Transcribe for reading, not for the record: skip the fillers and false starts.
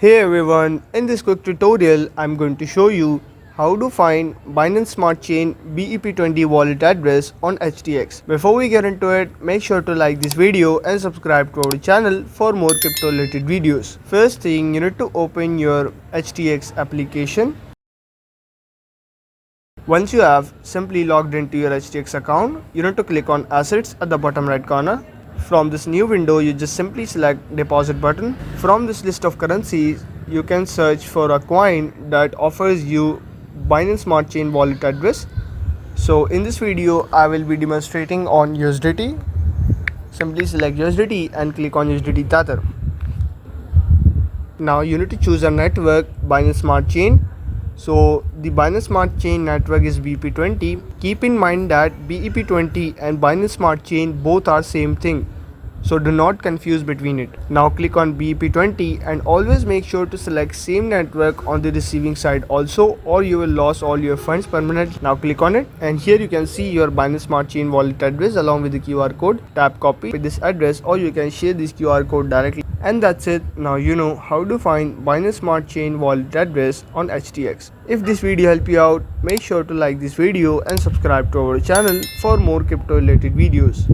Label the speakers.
Speaker 1: Hey everyone, in this quick tutorial I'm going to show you how to find Binance Smart Chain BEP20 wallet address on HTX. Before we get into it, make sure to like this video and subscribe to our channel for more crypto related videos. First thing, you need to open your HTX application. Once you have simply logged into your HTX account, you need to click on assets at the bottom right corner. From this new window, you just simply select deposit button. From this list of currencies, you can search for a coin that offers you Binance Smart Chain wallet address. So in this video, I will be demonstrating on USDT. Simply select USDT and click on USDT Tether. Now you need to choose a network, Binance Smart Chain. So the Binance Smart Chain network is BEP20. Keep in mind that BEP20 and Binance Smart Chain both are same thing. So do not confuse between it. Now click on BEP20 and always make sure to select same network on the receiving side also, or you will lose all your funds permanently. Now click on it and here you can see your Binance Smart Chain wallet address along with the QR code. Tap copy with this address or you can share this QR code directly. And that's it. Now you know how to find Binance Smart Chain wallet address on HTX. If this video helped you out, make sure to like this video and subscribe to our channel for more crypto related videos.